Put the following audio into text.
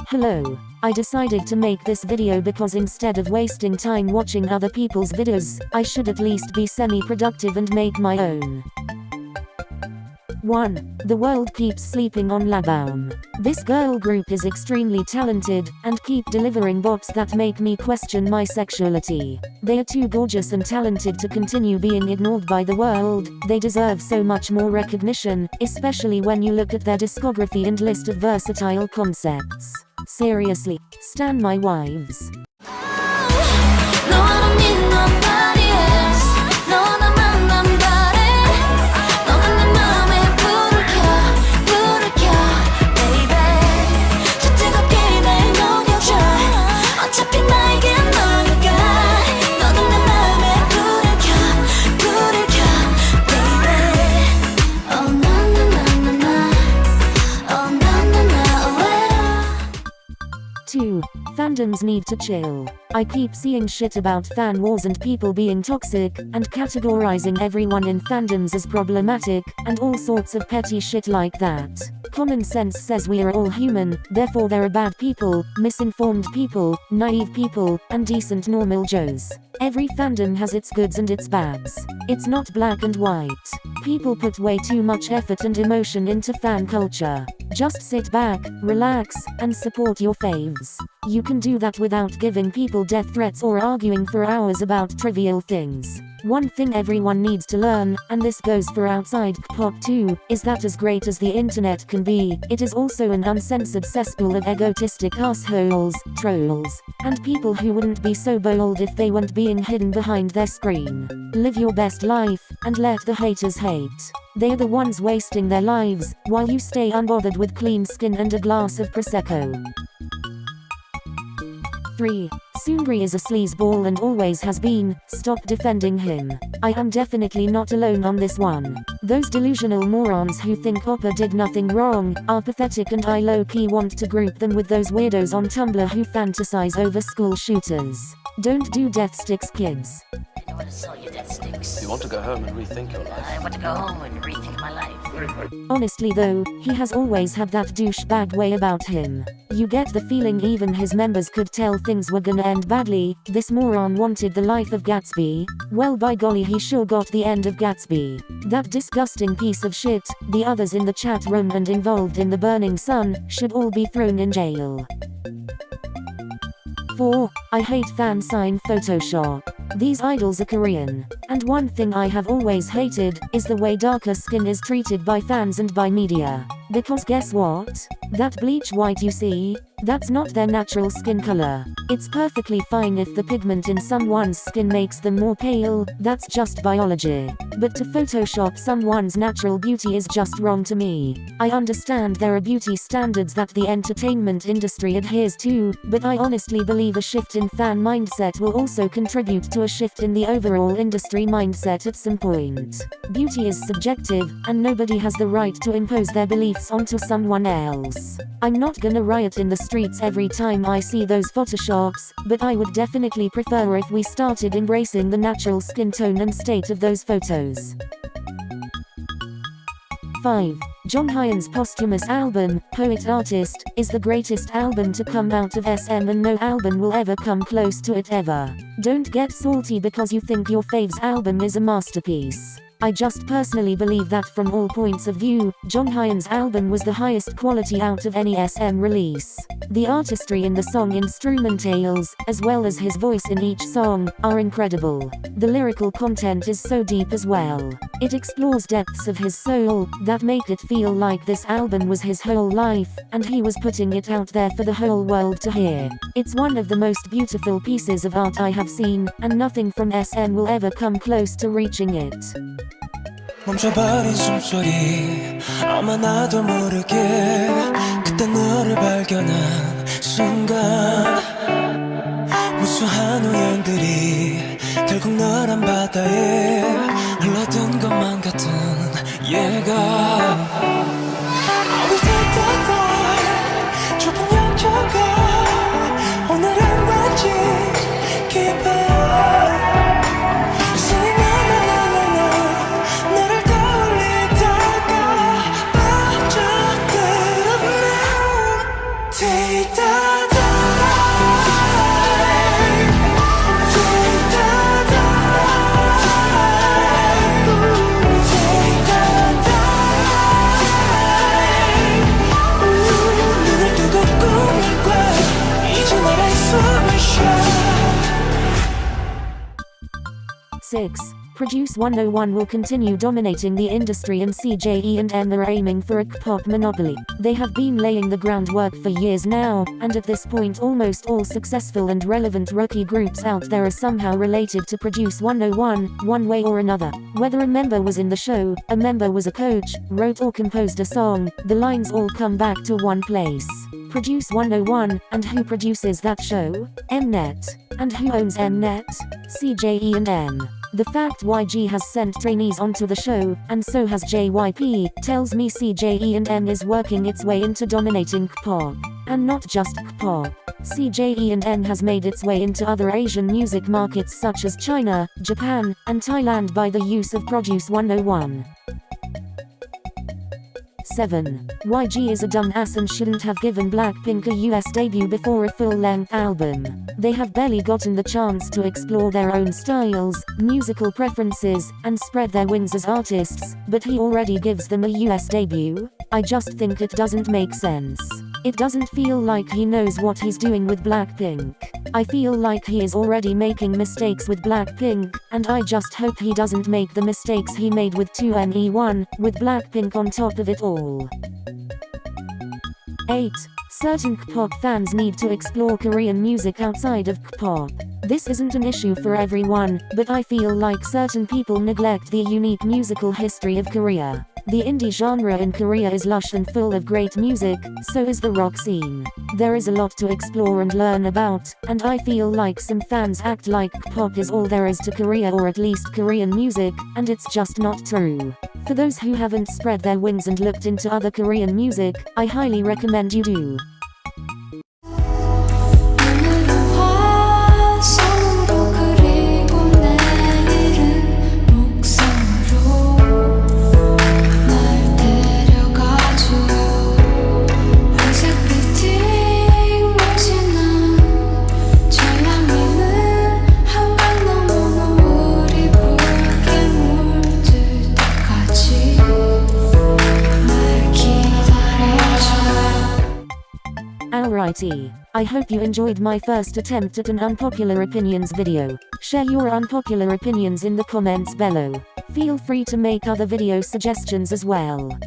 Hello. I decided to make this video because instead of wasting time watching other people's videos, I should at least be semi-productive and make my own. 1. The world keeps sleeping on Labaum. This girl group is extremely talented, and keep delivering bops that make me question my sexuality. They are too gorgeous and talented to continue being ignored by the world. They deserve so much more recognition, especially when you look at their discography and list of versatile concepts. Seriously, stan my wives. No, I don't need nobody else. No, 나만 바래. 너가 내 맘에 불을 켜, baby. 저 뜨겁게 날 녹여줘. 어차피 나에겐 너니까. 너도 내 맘에 불을 켜, baby. Oh na na na na na. Oh na na na oh yeah. 2. Fandoms need to chill. I keep seeing shit about fan wars and people being toxic, and categorizing everyone in fandoms as problematic, and all sorts of petty shit like that. Common sense says we are all human, therefore there are bad people, misinformed people, naive people, and decent normal Joes. Every fandom has its goods and its bads. It's not black and white. People put way too much effort and emotion into fan culture. Just sit back, relax, and support your faves. You can do that without giving people death threats or arguing for hours about trivial things. One thing everyone needs to learn, and this goes for outside Kpop too, is that as great as the internet can be, it is also an uncensored cesspool of egotistic assholes, trolls, and people who wouldn't be so bold if they weren't being hidden behind their screen. Live your best life, and let the haters hate. They are the ones wasting their lives, while you stay unbothered with clean skin and a glass of Prosecco. 3. Sungri is a sleazeball and always has been. Stop defending him. I am definitely not alone on this one. Those delusional morons who think Oppa did nothing wrong are pathetic, and I low-key want to group them with those weirdos on Tumblr who fantasize over school shooters. Don't do death sticks, kids. I don't want to sell you death sticks. You want to go home and rethink your life? I want to go home and rethink my life. Honestly though, he has always had that douchebag way about him. You get the feeling even his members could tell things were gonna end badly. This moron wanted the life of Gatsby. Well, by golly, he sure got the end of Gatsby. That disgusting piece of shit, the others in the chat room and involved in the burning sun, should all be thrown in jail. 4. I hate fan sign Photoshop. These idols are Korean. And one thing I have always hated is the way darker skin is treated by fans and by media. Because guess what? That bleach white you see? That's not their natural skin color. It's perfectly fine if the pigment in someone's skin makes them more pale, that's just biology. But to Photoshop someone's natural beauty is just wrong to me. I understand there are beauty standards that the entertainment industry adheres to, but I honestly believe a shift in fan mindset will also contribute to a shift in the overall industry mindset at some point. Beauty is subjective, and nobody has the right to impose their beliefs onto someone else. I'm not gonna riot in the streets every time I see those photoshops, but I would definitely prefer if we started embracing the natural skin tone and state of those photos. 5. Jonghyun's posthumous album, Poet Artist, is the greatest album to come out of SM, and no album will ever come close to it ever. Don't get salty because you think your fave's album is a masterpiece. I just personally believe that from all points of view, Jonghyun's album was the highest quality out of any SM release. The artistry in the song instrumentals, as well as his voice in each song, are incredible. The lyrical content is so deep as well. It explores depths of his soul that make it feel like this album was his whole life, and he was putting it out there for the whole world to hear. It's one of the most beautiful pieces of art I have seen, and nothing from SM will ever come close to reaching it. 멈춰버린 숨소리 아마 나도 모르게 그때 너를 발견한 순간 무수한 우연들이 결국 너란 바다에 흘러든 것만 같은 예감 I will take the time 좁은 역효과 오늘은 왠지 기분 Take the time, take the time, take the time. 눈을 뜨고 꿈을 꿔 이제 나의 숨을 쉬어. 6. Produce 101 will continue dominating the industry and CJE&M are aiming for a Kpop monopoly. They have been laying the groundwork for years now, and at this point almost all successful and relevant rookie groups out there are somehow related to Produce 101, one way or another. Whether a member was in the show, a member was a coach, wrote or composed a song, the lines all come back to one place. Produce 101, and who produces that show? Mnet. And who owns Mnet? CJE&M. The fact YG has sent trainees onto the show, and so has JYP, tells me CJE&M is working its way into dominating Kpop. And not just Kpop. CJE&M has made its way into other Asian music markets such as China, Japan, and Thailand by the use of Produce 101. 7. YG is a dumbass and shouldn't have given Blackpink a US debut before a full-length album. They have barely gotten the chance to explore their own styles, musical preferences, and spread their wings as artists, but he already gives them a US debut? I just think it doesn't make sense. It doesn't feel like he knows what he's doing with Blackpink. I feel like he is already making mistakes with Blackpink, and I just hope he doesn't make the mistakes he made with 2NE1, with Blackpink on top of it all. 8. Certain Kpop fans need to explore Korean music outside of Kpop. This isn't an issue for everyone, but I feel like certain people neglect the unique musical history of Korea. The indie genre in Korea is lush and full of great music, so is the rock scene. There is a lot to explore and learn about, and I feel like some fans act like Kpop is all there is to Korea or at least Korean music, and it's just not true. For those who haven't spread their wings and looked into other Korean music, I highly recommend you do. Alrighty. I hope you enjoyed my first attempt at an unpopular opinions video. Share your unpopular opinions in the comments below. Feel free to make other video suggestions as well.